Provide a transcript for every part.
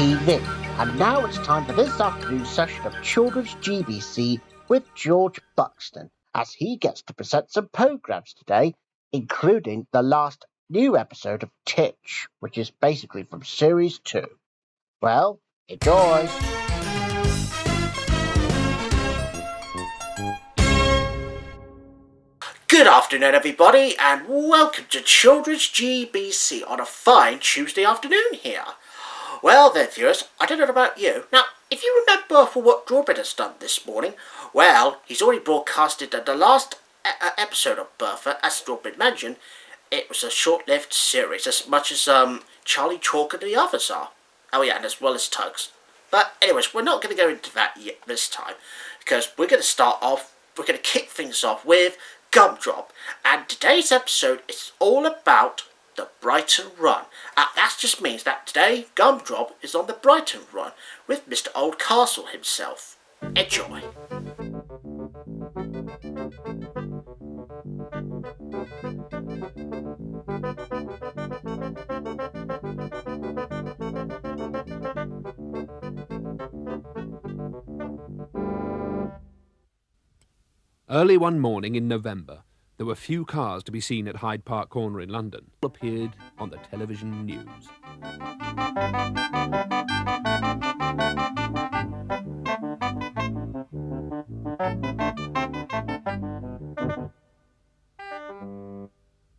TV. And now it's time for this afternoon's session of Children's GBC with George Buxton, as he gets to present some programmes today, including the last new episode of Titch, which is basically from Series 2. Well, enjoy! Good afternoon, everybody, and welcome to Children's GBC on a fine Tuesday afternoon here. Well then, viewers, I don't know about you. Now, if you remember for what Drawbridge has done this morning, well, he's already broadcasted the last episode of Bertha, as Drawbridge mentioned. It was a short-lived series, as much as Charlie Chalk and the others are. Oh yeah, and as well as Tugs. But anyways, we're not going to go into that yet this time, because we're going to kick things off with Gumdrop, and today's episode is all about the Brighton Run. That just means that today Gumdrop is on the Brighton Run with Mr. Oldcastle himself. Enjoy. Early one morning in November, there were few cars to be seen at Hyde Park Corner in London. Appeared on the television news.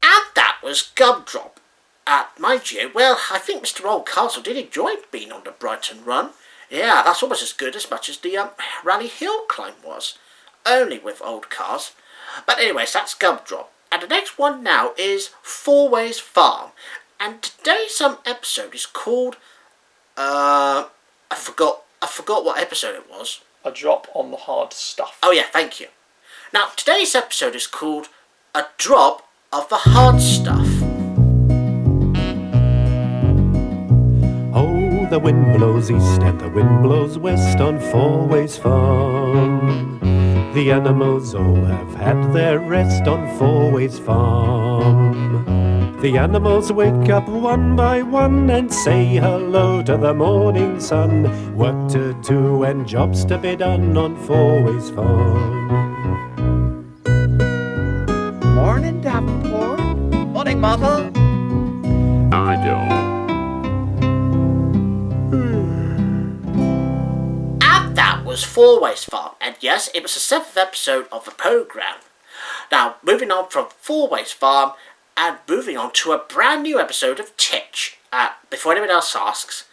And that was Gumdrop. Mind you, well, I think Mr. Oldcastle did enjoy being on the Brighton Run. Yeah, that's almost as much as the Rally Hill climb was. Only with old cars. But anyways, that's Gumdrop. And the next one now is Four Ways Farm. And today's episode is called I forgot what episode it was. A Drop on the Hard Stuff. Oh yeah, thank you. Now today's episode is called A Drop of the Hard Stuff. Oh, the wind blows east and the wind blows west on Four Ways Farm. The animals all have had their rest on Four Ways Farm. The animals wake up one by one and say hello to the morning sun. Work to do and jobs to be done on Four Ways Farm. Morning, Davenport. Morning, Mother. I don't. Was Four Ways Farm, and yes, it was the 7th episode of the programme. Now, moving on from Four Ways Farm, and moving on to a brand new episode of Titch. Before anyone else asks,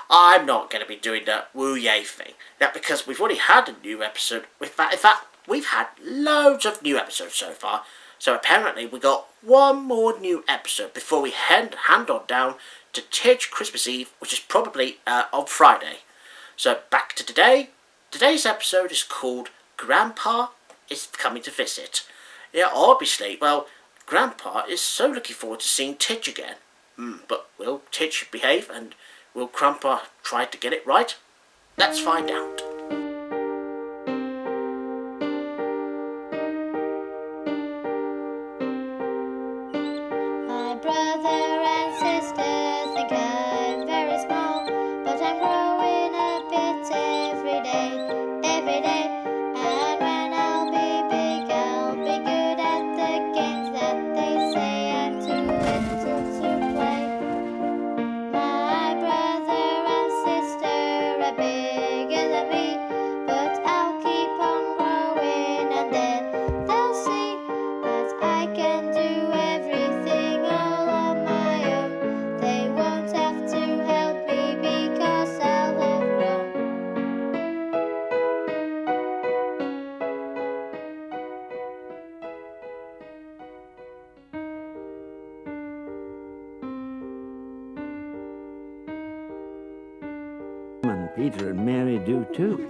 I'm not going to be doing the woo-yay thing. Now, because we've already had a new episode. In fact, we've had loads of new episodes so far. So apparently we got one more new episode before we hand on down to Titch Christmas Eve, which is probably on Friday. So back to today. Today's episode is called Grandpa is Coming to Visit. Yeah, obviously, well, Grandpa is so looking forward to seeing Titch again. But will Titch behave, and will Grandpa try to get it right? Let's find out. My brother and sister think I'm very small, but I'm growing a bit every day. And when I'll be big, I'll be good at the games that they say I'm too little to play. My brother and sister are bigger than me, but I'll keep on growing, and then they'll see that I can do everything all on my own. They won't have to help me because I'll have grown. And Peter and Mary do too.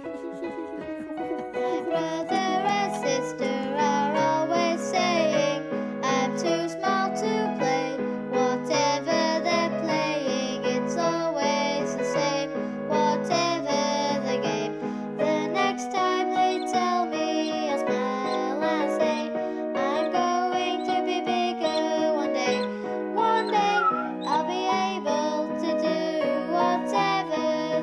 My brother and sister are always saying I'm too small to play. Whatever they're playing, it's always the same. Whatever the game, the next time they tell me, I'll smile and say I'm going to be bigger one day. One day I'll be able to do whatever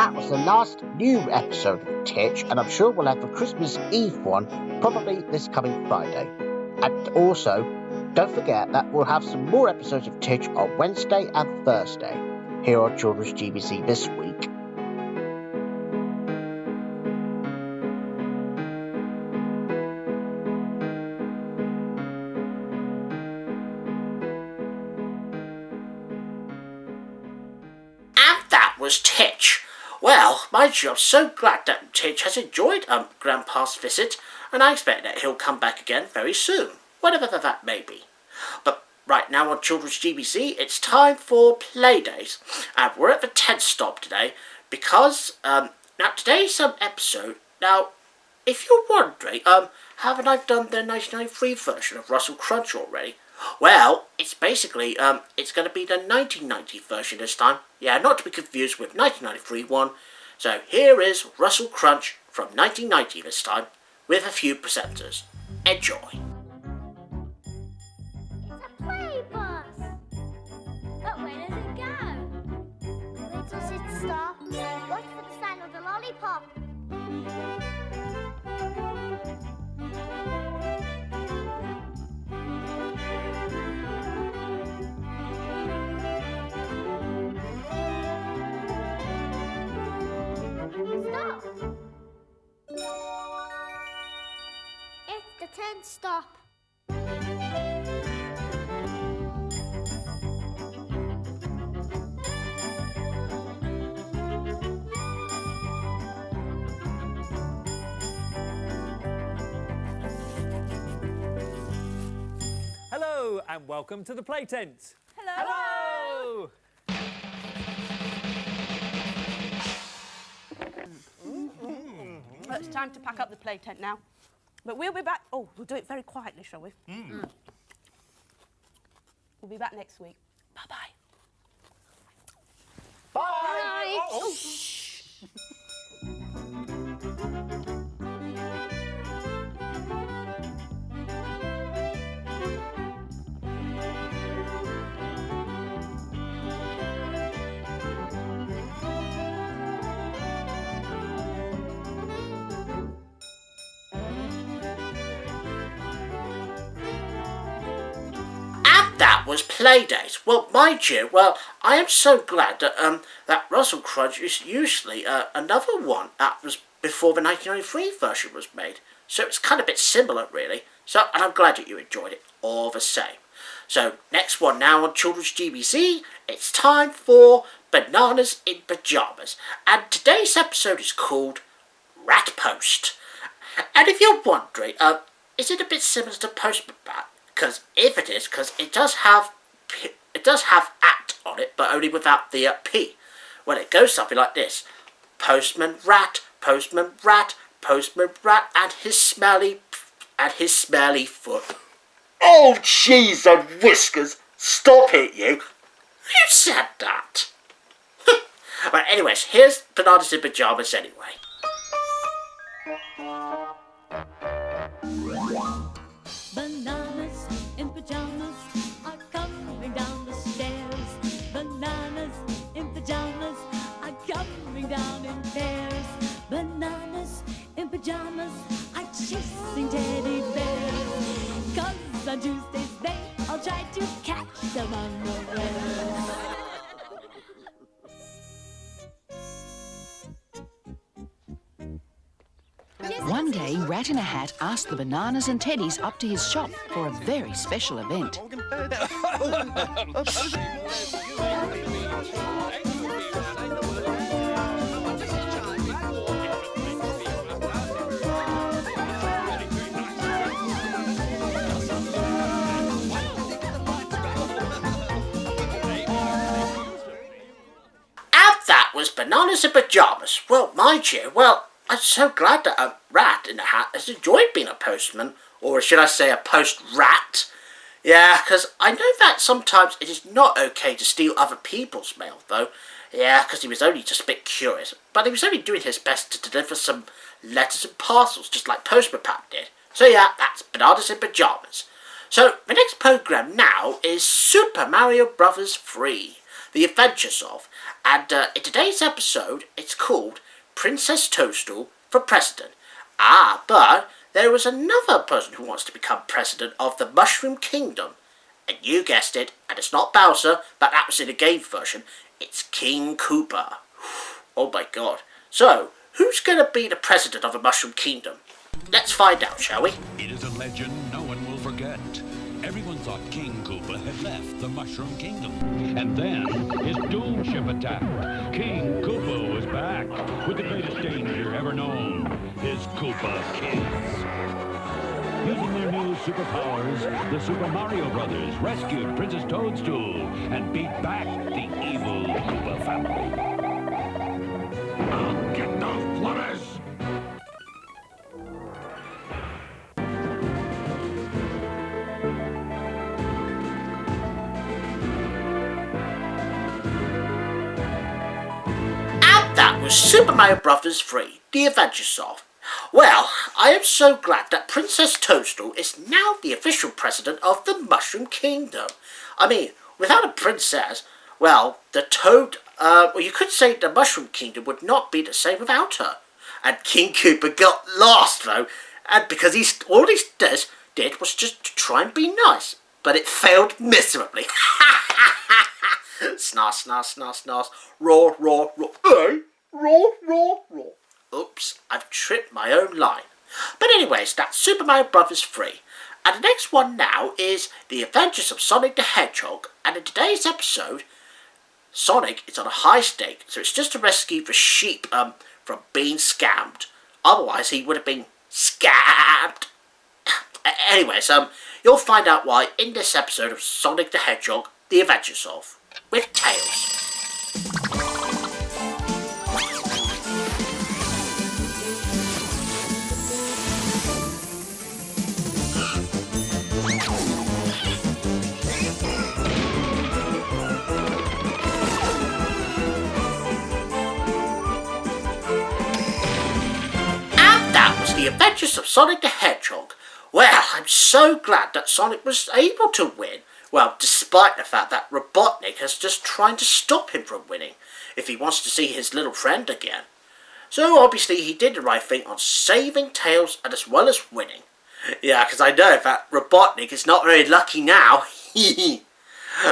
that was the last new episode of Titch, and I'm sure we'll have a Christmas Eve one probably this coming Friday. And also, don't forget that we'll have some more episodes of Titch on Wednesday and Thursday here on Children's GBC this week. Was Titch. Well, mind you, I'm so glad that Titch has enjoyed Grandpa's visit, and I expect that he'll come back again very soon, whatever that may be. But right now on Children's GBC, it's time for Playdays, and we're at the 10th stop today because now today's episode. Now, if you're wondering, haven't I done the 1993 version of Russell Crunch already? Well, it's basically, it's going to be the 1990 version this time. Yeah, not to be confused with 1993 one. So here is Russell Crunch from 1990 this time, with a few presenters. Enjoy. It's a play bus. But where does it go? Where does it stop? Watch for the sign of the lollipop. Stop! It's the 10th stop. Hello and welcome to the play tent. Hello! Well, it's time to pack up the play tent now. But we'll be back. Oh, we'll do it very quietly, shall we? We'll be back next week. Bye-bye. Bye! Bye. Oh. That was Playdays. Well, mind you, I am so glad that that Russell Crunch is usually another one that was before the 1993 version was made. So it's kind of a bit similar, really. So, and I'm glad that you enjoyed it all the same. So, next one now on Children's GBC, it's time for Bananas in Pyjamas. And today's episode is called Rat Post. And if you're wondering, is it a bit similar to Postman Rat? Because if it is, because it does have at on it, but only without the P. Well, it goes something like this: Postman Rat, Postman Rat, Postman Rat, and his smelly foot. Oh, cheese and whiskers! Stop it, you! Who said that? But anyways, here's Bananas in Pyjamas anyway. Bananas in pyjamas are coming down the stairs. Bananas in pyjamas are coming down in pairs. Bananas in pyjamas are chasing teddy bears. 'Cause on Tuesdays they all try to catch them unawares. One day, Rat in a Hat asked the Bananas and Teddies up to his shop for a very special event. And that was Bananas in Pyjamas. Well, mind you, I'm so glad that a rat in a hat has enjoyed being a postman, or should I say a post-rat. Yeah, because I know that sometimes it is not okay to steal other people's mail, though. Yeah, because he was only just a bit curious, but he was only doing his best to deliver some letters and parcels, just like Postman Pat did. So yeah, that's Bananas in Pyjamas. So the next programme now is Super Mario Bros. 3, The Adventures of, And in today's episode, it's called Princess Toadstool for President. But there is another person who wants to become president of the Mushroom Kingdom. And you guessed it, and it's not Bowser, but that was in the game version. It's King Koopa. Oh my god. So, who's going to be the president of the Mushroom Kingdom? Let's find out, shall we? It is a legend no one will forget. Everyone thought King Koopa had left the Mushroom Kingdom. And then his doom ship attacked. King Koopa was back with the greatest danger ever known, his Koopa kids. Using their new superpowers, the Super Mario Brothers rescued Princess Toadstool and beat back the evil Koopa family. I'll get those plumbers! That was Super Mario Bros. 3, The Adventures of. Well, I am so glad that Princess Toadstool is now the official president of the Mushroom Kingdom. I mean, without a princess, well, you could say the Mushroom Kingdom would not be the same without her. And King Koopa got lost, though, and because all he did was just to try and be nice, but it failed miserably. Snarl, snarl, snarl, snarl, roar, roar, roar, hey, roar, roar, roar. Oops, I've tripped my own line. But anyways, that's Super Mario Bros. 3. And the next one now is The Adventures of Sonic the Hedgehog. And in today's episode, Sonic is on a high stake, so it's just to rescue the sheep from being scammed. Otherwise, he would have been scammed. Anyways, you'll find out why in this episode of Sonic the Hedgehog, The Adventures of, with Tails. The Adventures of Sonic the Hedgehog. Well, I'm so glad that Sonic was able to win. Well, despite the fact that Robotnik is just trying to stop him from winning, if he wants to see his little friend again. So obviously he did the right thing on saving Tails and as well as winning. Yeah, because I know that Robotnik is not very lucky now.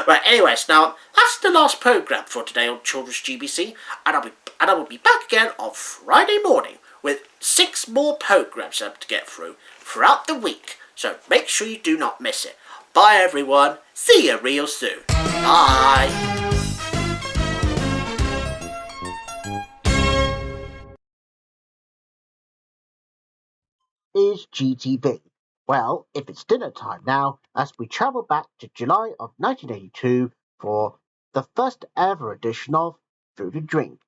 Right, anyways, now that's the last programme for today on Children's GBC, and I will be back again on Friday morning with 6 more programmes to get through throughout the week, so make sure you do not miss it. Bye everyone, see you real soon. Bye. Is GTV. Well, if it's dinner time now, as we travel back to July of 1982 for the first ever edition of Food and Drink.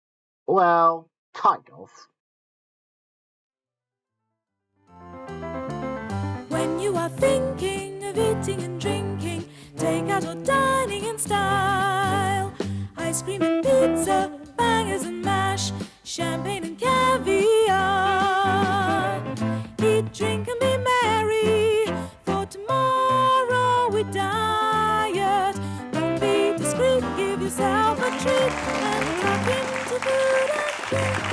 Well, kind of. When you are thinking of eating and drinking, take out your dining in style. Ice cream and pizza, bangers and mash, champagne and caviar. Eat, drink and be merry, for tomorrow we diet. Don't be discreet, give yourself a treat and tuck into food and drink.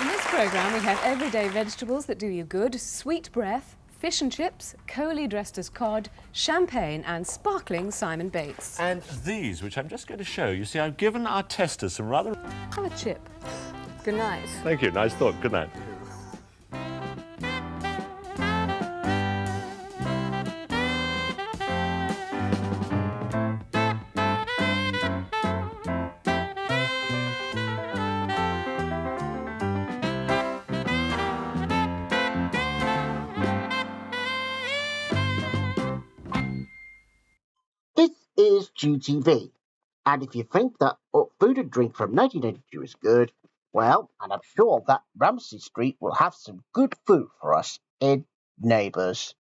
In this programme we have everyday vegetables that do you good, sweet breath, fish and chips, coley dressed as cod, champagne and sparkling Simon Bates. And these, which I'm just going to show you, see, I've given our testers some rather... Have a chip. Good night. Thank you, nice thought, good night. Is GTV. And if you think that Food and Drink from 1982 is good, well, and I'm sure that Ramsey Street will have some good food for us in Neighbours.